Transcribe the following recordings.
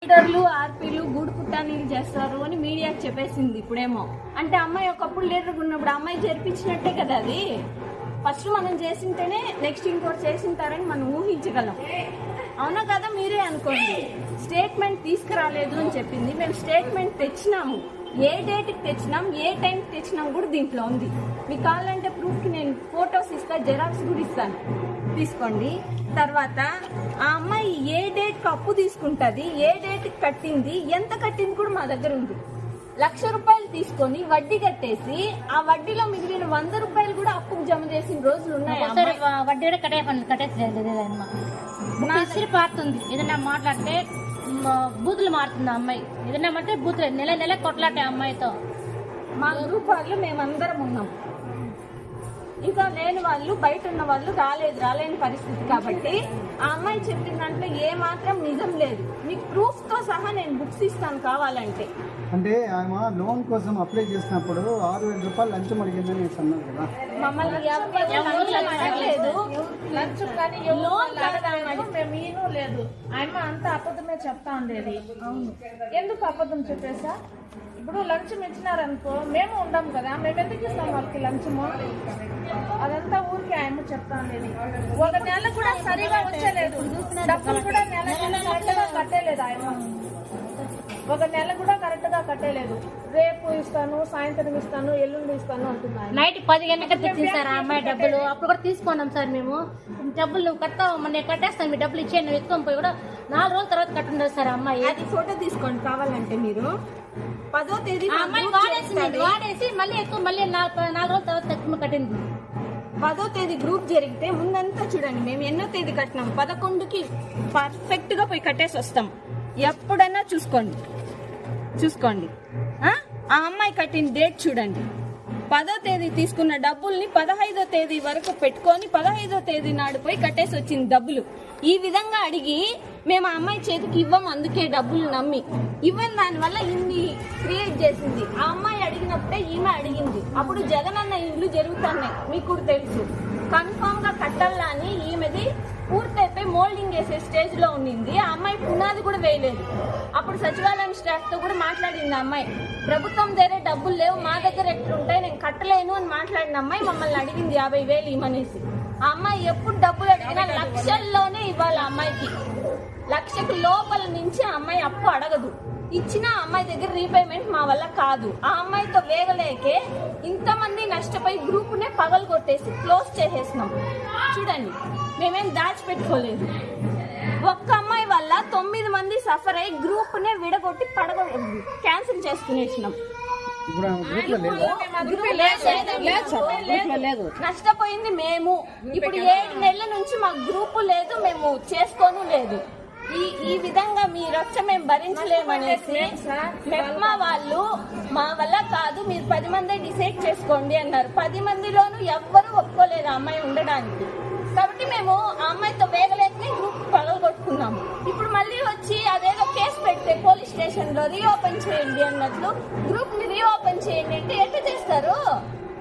లీడర్లు ఆర్పీలు గూడు పుట్టానీలు చేస్తారు అని మీడియాకి చెప్పేసింది. ఇప్పుడేమో అంటే అమ్మాయి ఒకప్పుడు లీడర్గా ఉన్నప్పుడు అమ్మాయి జరిపించినట్టే కదా అది. ఫస్ట్ మనం చేసింటేనే నెక్స్ట్ ఇంకోటి చేసింటారని మనం ఊహించగలం. అవునా కదా, మీరే అనుకోండి. స్టేట్మెంట్ తీసుకురాలేదు అని చెప్పింది. మేము స్టేట్మెంట్ తెచ్చినాము, ఏ డేట్కి తెచ్చినాం, ఏ టైంకి తెచ్చినాం కూడా దీంట్లో ఉంది. మీకు కావాలంటే ప్రూఫ్కి నేను ఫొటోస్ ఇస్తాను, జెరాక్స్ కూడా ఇస్తాను, తీసుకోండి. తర్వాత ఆ అమ్మాయి ఏ డేట్కి అప్పు తీసుకుంటుంది, ఏ డేట్కి కట్టింది, ఎంత కట్టింది కూడా మా దగ్గర ఉంది. 1,00,000 రూపాయలు తీసుకొని వడ్డీ కట్టేసి ఆ వడ్డీలో మిగిలిన 100 రూపాయలు కూడా అప్పుకు జమ చేసిన రోజులు ఉన్నాయి. వడ్డీ కూడా కట్టేసి పారుతుంది. ఏదైనా మాట్లాడితే బూతులు మారుతుంది అమ్మాయి. ఏదైనా అంటే బూతులు నెల కొట్లాటే అమ్మాయితో. మా గ్రూప్ వాళ్ళు మేమందరం ఉన్నాం. ఇంకా లేని వాళ్ళు, బయట ఉన్న వాళ్ళు రాలేని పరిస్థితి. కాబట్టి ఆ అమ్మాయి చెప్పిన దాంట్లో ఏ మాత్రం నిజం లేదు. మీకు ప్రూఫ్ తో సహా నేను బుక్స్ ఇస్తాను కావాలంటే. అంటే ఆమె లోన్ కోసం అప్లై చేసినప్పుడు 6,000 రూపాయలు లంచం అడిగిందని అన్నారు కదా. మమ్మల్ని మేము లేదు. ఆమె అంత అబద్ధమే చెప్తా ఉండేది. అవును, ఎందుకు అబద్ధం చెప్పేసా? ఇప్పుడు లంచం ఇచ్చినారనుకో, మేము ఉండం కదా, మేము ఎందుకు ఇస్తాం వాళ్ళకి లంచము? అదంతా ఊరికి ఆయన చెప్తా ఉండేది. ఒక నెల కూడా సరిగా వచ్చలేదు, డబ్బులు కూడా నెల కరెక్ట్ గా కట్టేలేదు. ఆయన ఒక నెల కూడా కరెక్ట్ గా కట్టేలేదు. రేపు ఇస్తాను, సాయంత్రం ఇస్తాను, ఎల్లుండి ఇస్తాను అంటున్నాను. నైట్ 10 గంటలకు తెచ్చింది అమ్మాయి డబ్బులు. అప్పుడు కూడా తీసుకున్నాం సార్ మేము. డబ్బులు నువ్వు కట్టావు, నేను కట్టేస్తాను, మీ డబ్బులు ఇచ్చేయండి, నువ్వు ఎత్తుకొని పోయి కూడా 4 రోజుల తర్వాత కట్టుండదు సార్ అమ్మాయి. అది ఫోటో తీసుకోండి కావాలంటే. మీరు 10వ తేదీ అమ్మాయి వాడేసి మళ్ళీ ఎక్కువ మళ్ళీ 4 రోజుల తర్వాత కట్టింది. 10వ తేదీ గ్రూప్ జరిగితే ముందంతా చూడండి, మేము ఎన్నో తేదీ కట్టినాం. 11కి పర్ఫెక్ట్ గా పోయి కట్టేసి వస్తాం. ఎప్పుడన్నా చూసుకోండి. ఆ అమ్మాయి కట్టిన డేట్ చూడండి. 10వ తేదీ తీసుకున్న డబ్బుల్ని 15వ తేదీ వరకు పెట్టుకొని 15వ తేదీ నాడు పోయి కట్టేసి వచ్చింది డబ్బులు. ఈ విధంగా అడిగి మేము ఆ అమ్మాయి చేతికి ఇవ్వం, అందుకే డబ్బులు నమ్మి ఇవ్వని దానివల్ల ఇన్ని క్రియేట్ చేసింది. ఆ అమ్మాయి అడిగినప్పుడే ఈమె అడిగింది. అప్పుడు జగనన్న ఇల్లు జరుగుతున్నాయి, మీకు కూడా తెలుసు. కన్ఫామ్ గా కట్టాలా అని ఈమెది పూర్తయిపోయి మోల్డింగ్ వేసే స్టేజ్ లో ఉండింది. ఆ అమ్మాయి పునాది కూడా వేయలేదు. అప్పుడు సచివాలయం స్టాఫ్ తో కూడా మాట్లాడింది ఆ అమ్మాయి. ప్రభుత్వం దగ్గర డబ్బులు లేవు, మా దగ్గర ఎట్లుంటాయి, నేను కట్టలేను అని మాట్లాడిన అమ్మాయి మమ్మల్ని అడిగింది 50,000 ఇవ్వనేసి. ఆ అమ్మాయి ఎప్పుడు డబ్బులు అడిగినా లక్షల్లోనే ఇవ్వాలి. ఆ అమ్మాయికి 1,00,000కు లోపల నుంచి ఆ అమ్మాయి అప్పు అడగదు. ఇచ్చిన అమ్మాయి దగ్గర రీపేమెంట్ మా వల్ల కాదు. ఆ అమ్మాయితో వేగలేకే ఇంతమంది నష్టపోయి గ్రూప్ నే పగలు కొట్టేసి క్లోజ్ చేసేసినాం. చూడండి, మేమేం దాచిపెట్టుకోలేదు. ఒక్క అమ్మాయి వల్ల 9 మంది సఫర్ అయ్యి గ్రూప్ నే విడగొట్టి క్యాన్సిల్ చేసుకునేసినాం. నష్టపోయింది మేము. ఇప్పుడు 7 నెలల నుంచి మా గ్రూపు లేదు, మేము చేసుకోను లేదు. ఈ విధంగా మీరొచ్చ మేము భరించలేమనేసి మెప్మా వాళ్ళు మా వల్ల కాదు, మీరు 10 మందే డిసైడ్ చేసుకోండి అన్నారు. 10 మందిలోనూ ఎవ్వరూ ఒప్పుకోలేరు ఆ అమ్మాయి ఉండడానికి. కాబట్టి మేము ఆ అమ్మాయితో వేగలేకనే గ్రూప్ పగలగొట్టుకున్నాము. ఇప్పుడు మళ్ళీ వచ్చి అదేదో కేసు పెడితే పోలీస్ స్టేషన్ లో రీఓపెన్ చేయండి అన్నట్లు గ్రూప్ ని రీఓపెన్ చేయండి అంటే ఎట్లా చేస్తారు?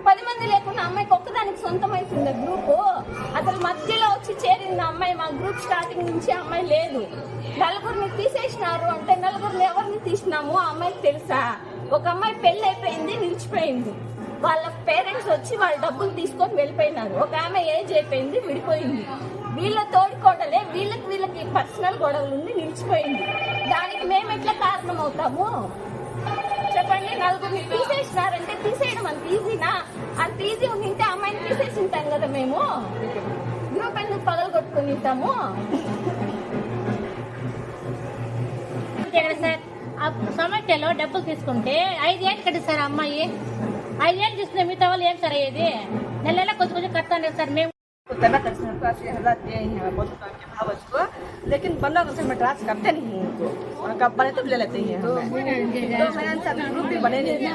10 మంది లేకుండా అమ్మాయికి ఒక్కదానికి సొంతమైతుంది గ్రూపు. అసలు మధ్యలో వచ్చి చేరింది అమ్మాయి. మా గ్రూప్ స్టార్టింగ్ నుంచి అమ్మాయి లేదు. 4గురిని తీసేసినారు అంటే 4గురిని ఎవరిని తీసినాము ఆ అమ్మాయికి తెలుసా? ఒక అమ్మాయి పెళ్లి అయిపోయింది, నిలిచిపోయింది. వాళ్ళ పేరెంట్స్ వచ్చి వాళ్ళ డబ్బులు తీసుకొని వెళ్ళిపోయినారు. ఒక ఆమె ఏజ్ అయిపోయింది, విడిపోయింది. వీళ్ళ తోడుకోవడలే వీళ్ళకి పర్సనల్ గొడవలు ఉండి నిలిచిపోయింది. దానికి మేము ఎట్లా కారణం అవుతాము చెప్పండి? 4గురిని తీసేసినారంటే తీసేయడం అంత ఈజీనా? అంత ఈజీ ఉంటే అమ్మాయిని తీసేసి ఉంటాం కదా. మేము గ్రూప్ ఎందుకు పగలు కొట్టుకుని ఉంటాము? సార్ సొమాటోలో డబ్బులు తీసుకుంటే 5 ఏళ్ళు కట్టిస్తారు అమ్మాయి. 5 ఏళ్ళు తీసుకునే మిగతా వాళ్ళు ఏం సార్ అయ్యేది? నెల కొంచెం కట్టాలి సార్. మేము लेकिन 15 अगस्त में ट्रांस करते नहीं हैं उनको, उनका बने तो ले लेते हैं। तो मैंने ग्रुप भी बने नहीं थे।